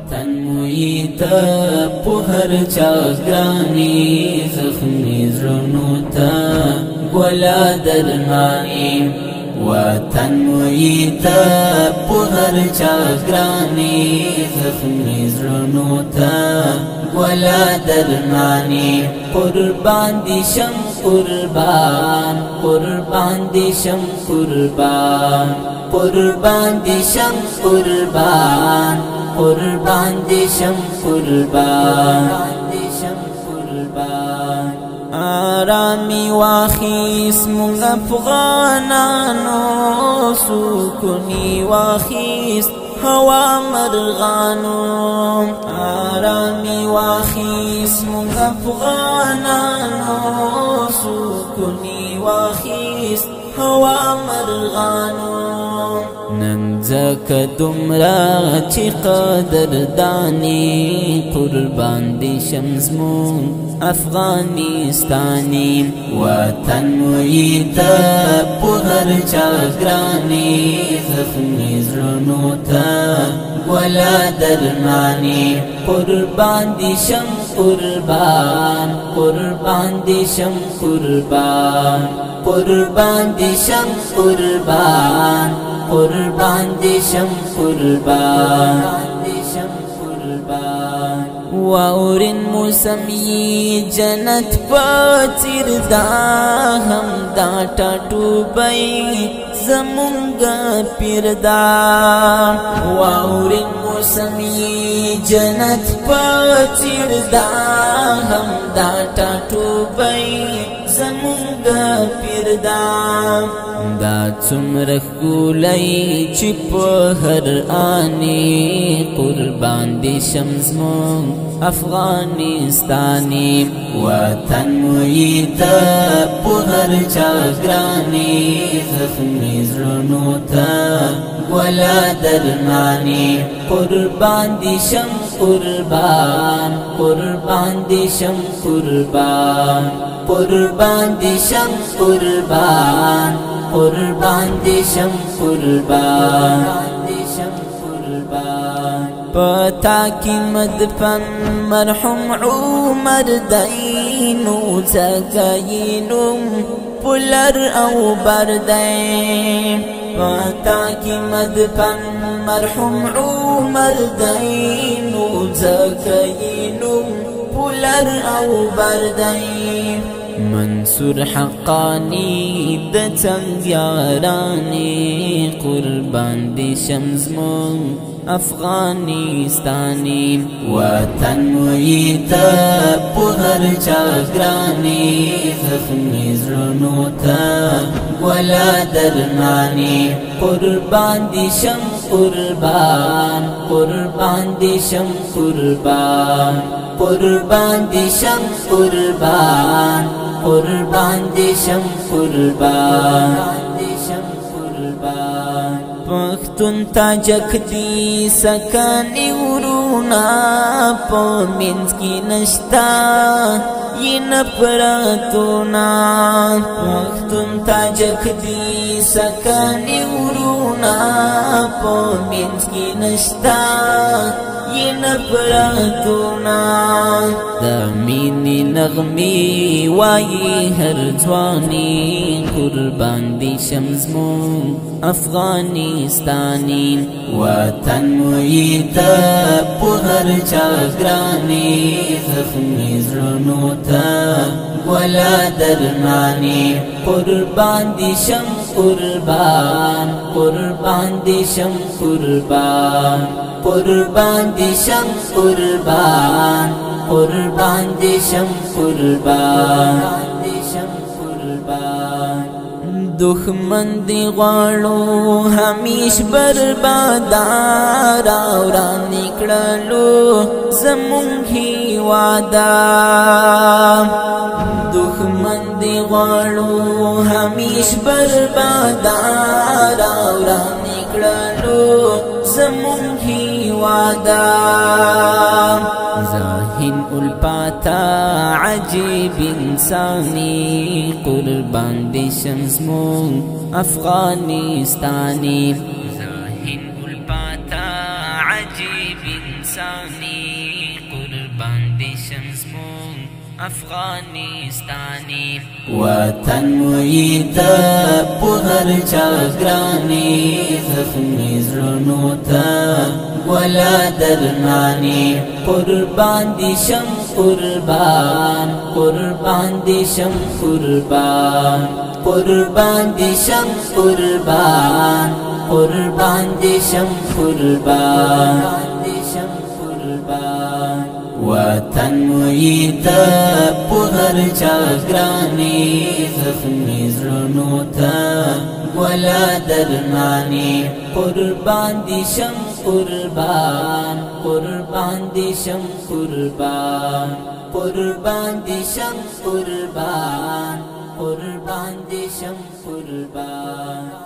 وطن مویت په هر چا ګرانی زخمی زړونو ته ګولا درمانی وطن مویت په هر چا ګرانی زخمی زړونو ته ګولا درمانی قربان دي شم قربان قربان دي شم قربان قربان دي شم قربان قربان دي شم قربان آرامی واخیس مونږ افغانانو سکونی واخیس هوا مرغانو آرامی واخیس مونږ افغانانو سکونی واخیس هوا مرغانو نن زکه دومره چې قدردانی قربان دي شمس مون افغانستانی وطن مویت په هر چا ګرانی زخمی زړونو ته ګولا درمانی قربان دي شم قربان قربان دي شم قربان قربان دي شم قربان قربان دي شم قربان واورن موسمی جنت پاتیر دا هم دا ټاټوبای زمونږ پیردا واورن موسمی جنت پاتیر دا هم دا ټاټوبای زمونږ پیردا دا څومره ښکلی چې په هر آنی قربان دي شمس مون افغانستانی وطن مویت په هر چا ګرانی زخمی زړونو ته ګولا درمانی قربان دي شم قربان قربان دي شم قربان قربان دي شم قربان قربان دي شم قربان پتا کی مدفن مرحوم عمر دینو زکینو پلر او بردین پتا کی مدفن مرحوم عمر دینو زکینو پلر او بردین منصور حقانی د څنګ یارانی قربان دي شمس مون افغانستانی وطن مویت په هر چا ګرانی زخمی زړونو ته ګولا درمانی قربان دي شم قربان قربان دي شم قربان قربان دي شم قربان قربان دي شم قربان پختون تاجک دی سکانی ورونا پا منز کی نشتا یہ نفرتونا پختون تاجک دی سکانی ورونا پا منز کی نشتا یہ نفرتونا دا مینی نغمی وائی ہر جوانی قربان دی شمس مون افغانستانی وطن مویت په هر چا ګرانی زخمی زړونو ته ګولا درمانی قربان دي شم قربان قربان دي شم قربان قربان دي شم قربان قربان دي شم قربان دښمن دی غواړو همیش بربادار اوران نکړلو زمونږ هیوادا دښمن دی غواړو همیش بربادار اوران نکړلو زمونږ هیوادا زاهن الپاتا عجیب انسانی قربان دی شمس مون افغانستانی زاهن الپاتا عجیب انسانی قربان دي شمس مون افغانستانی وطن مویت پهر چاگرانی زخمی زرنو تا ولا درمانی قربان دي شم قربان قربان دي شم قربان قربان دي شم قربان قربان دي شم قربان وطن مویت پهر چاگرانی زخمی زرنو تا ولا درمانی قربان دي شم قربان قربان دي شم قربان قربان دي شم قربان قربان دي شم قربان